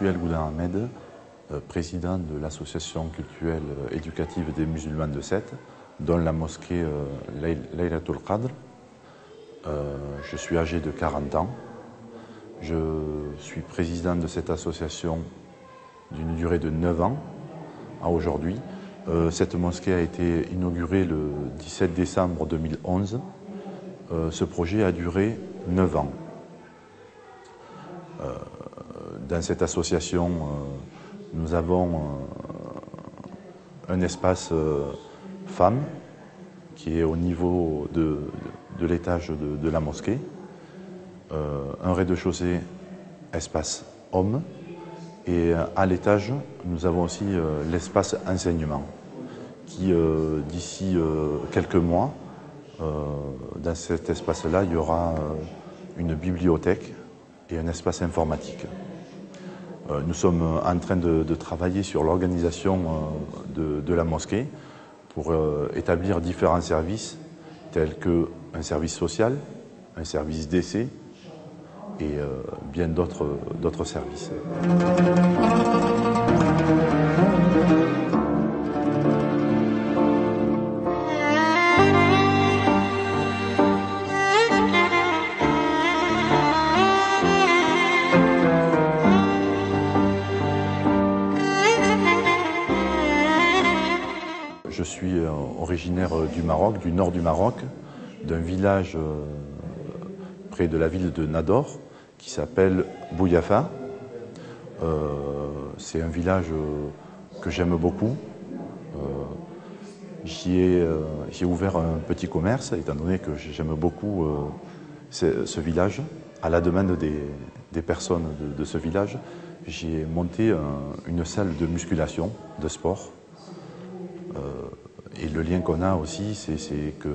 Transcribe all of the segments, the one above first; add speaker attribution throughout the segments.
Speaker 1: suis El Gouda Ahmed, président de l'association culturelle éducative des musulmans de Sète, dont la mosquée Laylatul Qadr. Je suis âgé de 40 ans. Je suis président de cette association d'une durée de 9 ans à aujourd'hui. Cette mosquée a été inaugurée le 17 décembre 2011. Ce projet a duré 9 ans. Dans cette association, nous avons un espace femmes qui est au niveau de l'étage de la mosquée, un rez-de-chaussée espace hommes, et à l'étage, nous avons aussi l'espace enseignement qui, d'ici quelques mois, dans cet espace-là, il y aura une bibliothèque et un espace informatique. Nous sommes en train de travailler sur l'organisation de la mosquée pour établir différents services tels qu'un service social, un service d'essai et bien d'autres services. Je suis originaire du Maroc, du nord du Maroc, d'un village près de la ville de Nador qui s'appelle Bouyafa. C'est un village que j'aime beaucoup. J'y ai ouvert un petit commerce, étant donné que j'aime beaucoup ce village. À la demande des personnes de ce village, j'ai monté une salle de musculation, de sport. Et le lien qu'on a aussi, c'est que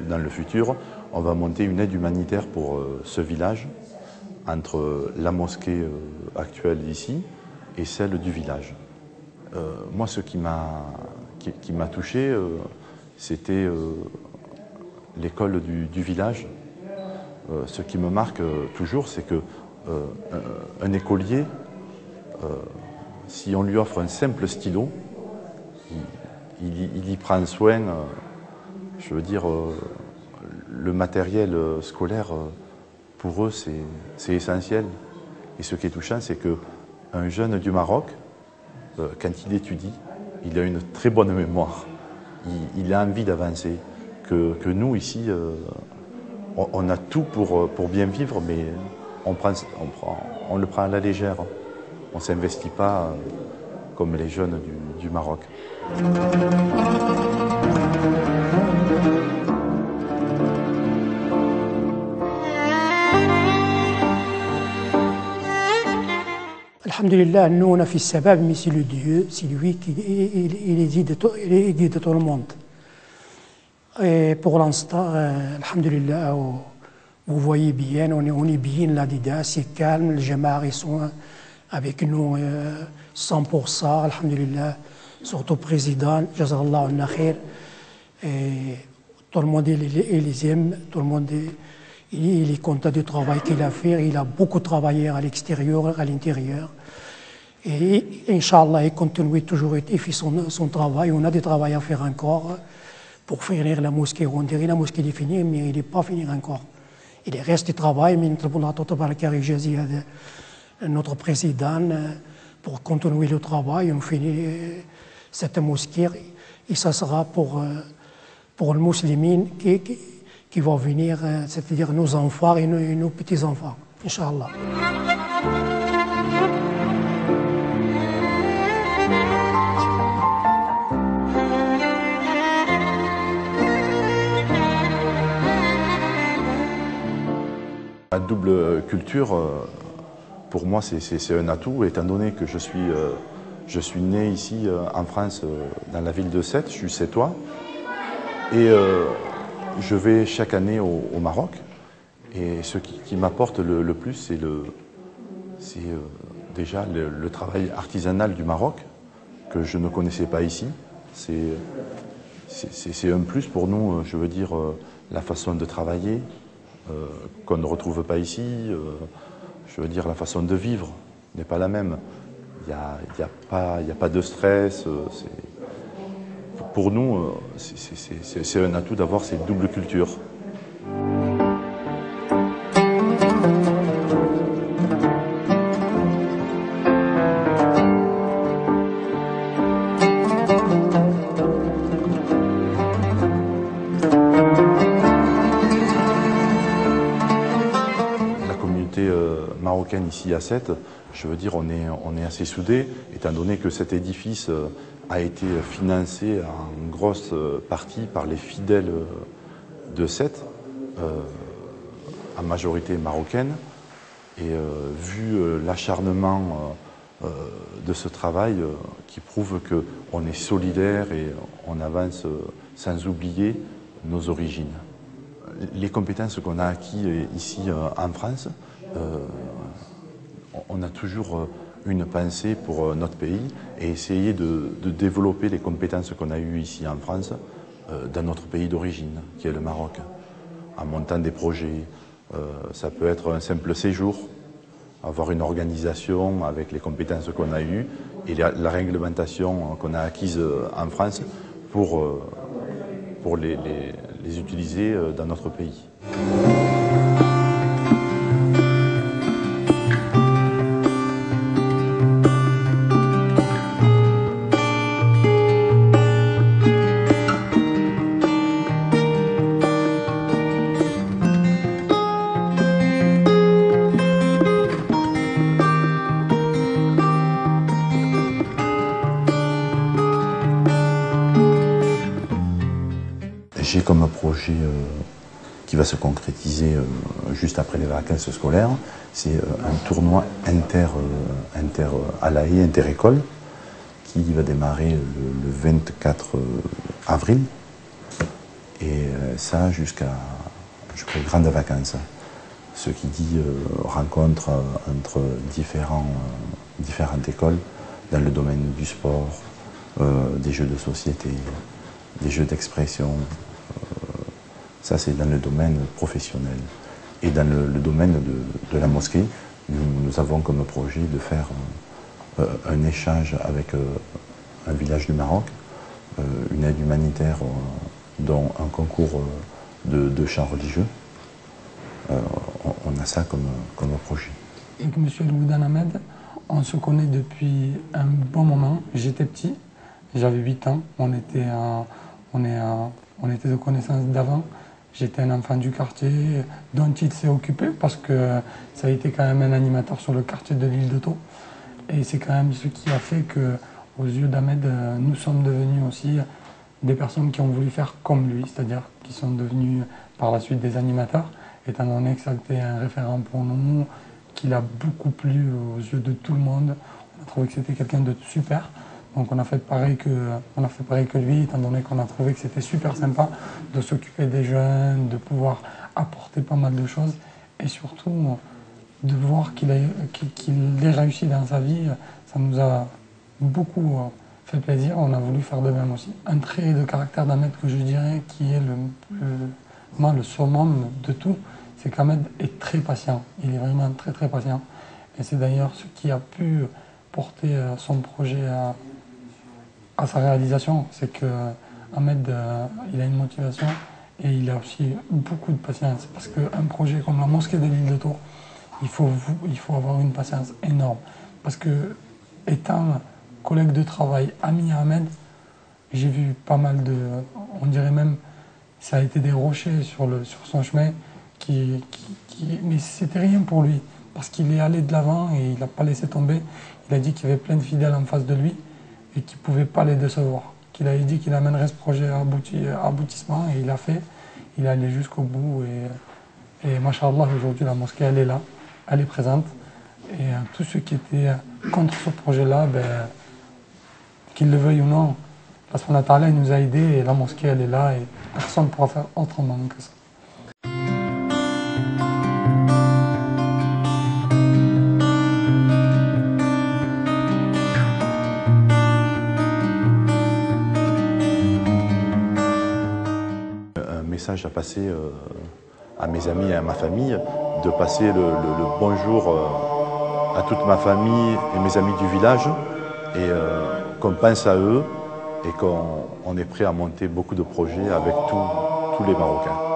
Speaker 1: dans le futur, on va monter une aide humanitaire pour ce village, entre la mosquée actuelle ici et celle du village. Moi, ce qui m'a touché, c'était l'école du village. Ce qui me marque toujours, c'est qu'un écolier, si on lui offre un simple stylo, il y prend soin. Je veux dire, le matériel scolaire, pour eux, c'est essentiel. Et ce qui est touchant, c'est qu'un jeune du Maroc, quand il étudie, il a une très bonne mémoire. Il a envie d'avancer. Que nous, ici, on a tout pour bien vivre, mais on le prend à la légère. On ne s'investit pas comme les jeunes du Maroc.
Speaker 2: Alhamdulillah, nous on a fait sabab, mais c'est le Dieu, c'est lui qui guide tout le monde. Et pour l'instant, alhamdulillah, vous voyez bien, on est bien là-dedans, c'est calme, les jamars ils sont avec nous 100%, alhamdulillah, surtout le président, jazakallah anna khair. Tout le monde il les aime, tout le monde il est content du travail qu'il a fait, il a beaucoup travaillé à l'extérieur, à l'intérieur. Et Inch'Allah, il continue toujours, il fait son travail, on a du travail à faire encore pour finir la mosquée. On dirait la mosquée est finie, mais il n'est pas fini encore. Il reste du travail, mais notre président, pour continuer le travail, on finit cette mosquée et ça sera pour le musulman qui va venir, c'est-à-dire nos enfants et nos petits-enfants, Inch'Allah.
Speaker 1: La double culture, pour moi, c'est un atout, étant donné que je suis né ici en France, dans la ville de Sète, je suis sétois, et je vais chaque année au Maroc. Et ce qui m'apporte le plus, c'est déjà le travail artisanal du Maroc, que je ne connaissais pas ici. C'est un plus pour nous, je veux dire, la façon de travailler, qu'on ne retrouve pas ici, je veux dire la façon de vivre. n'est pas la même. Il n'y a pas de stress. Pour nous, c'est un atout d'avoir cette double culture. Marocaine ici à Sète, je veux dire, on est assez soudés, étant donné que cet édifice a été financé en grosse partie par les fidèles de Sète, en majorité marocaine, et vu l'acharnement de ce travail qui prouve qu'on est solidaire et on avance sans oublier nos origines. Les compétences qu'on a acquises ici en France, on a toujours une pensée pour notre pays et essayer de développer les compétences qu'on a eues ici en France dans notre pays d'origine, qui est le Maroc. En montant des projets, ça peut être un simple séjour, avoir une organisation avec les compétences qu'on a eues et la réglementation qu'on a acquise en France pour les utiliser dans notre pays. J'ai comme projet qui va se concrétiser juste après les vacances scolaires, c'est un tournoi inter-école qui va démarrer le 24 avril et ça jusqu'à les grandes vacances. Ce qui dit rencontre entre différentes écoles dans le domaine du sport, des jeux de société, des jeux d'expression. Ça, c'est dans le domaine professionnel. Et dans le domaine de la mosquée, nous avons comme projet de faire un échange avec un village du Maroc, une aide humanitaire, dont un concours de chants religieux. On a ça comme projet.
Speaker 2: Et M. Loudan Ahmed, on se connaît depuis un bon moment. J'étais petit, j'avais 8 ans, on était de connaissances d'avant. J'étais un enfant du quartier dont il s'est occupé parce que ça a été quand même un animateur sur le quartier de l'île de Thau. Et c'est quand même ce qui a fait qu'aux yeux d'Ahmed, nous sommes devenus aussi des personnes qui ont voulu faire comme lui, c'est-à-dire qui sont devenus par la suite des animateurs, étant donné que ça a été un référent pour nous, qu'il a beaucoup plu aux yeux de tout le monde. On a trouvé que c'était quelqu'un de super. Donc on a fait pareil que lui, étant donné qu'on a trouvé que c'était super sympa de s'occuper des jeunes, de pouvoir apporter pas mal de choses et surtout de voir qu'il ait réussi dans sa vie, ça nous a beaucoup fait plaisir. On a voulu faire de même aussi. Un trait de caractère d'Ahmed que je dirais qui est le summum de tout, c'est qu'Ahmed est très patient. Il est vraiment très très patient. Et c'est d'ailleurs ce qui a pu porter son projet à sa réalisation, c'est que Ahmed, il a une motivation et il a aussi beaucoup de patience. Parce qu'un projet comme la mosquée de l'île de Thau, il faut avoir une patience énorme. Parce que, étant collègue de travail, ami à Ahmed, j'ai vu pas mal on dirait même, ça a été des rochers sur son chemin, mais c'était rien pour lui. Parce qu'il est allé de l'avant et il n'a pas laissé tomber. Il a dit qu'il y avait plein de fidèles en face de lui et qu'il ne pouvait pas les décevoir. Qu'il avait dit qu'il amènerait ce projet à aboutissement et il l'a fait. Il est allé jusqu'au bout et machallah, aujourd'hui la mosquée elle est là, elle est présente. Et tous ceux qui étaient contre ce projet-là, qu'ils le veuillent ou non, parce qu'Allah Ta'ala nous a aidés et la mosquée elle est là et personne ne pourra faire autrement que ça.
Speaker 1: Message à passer à mes amis et à ma famille, de passer le bonjour à toute ma famille et mes amis du village et qu'on pense à eux et qu'on est prêt à monter beaucoup de projets avec tous les Marocains.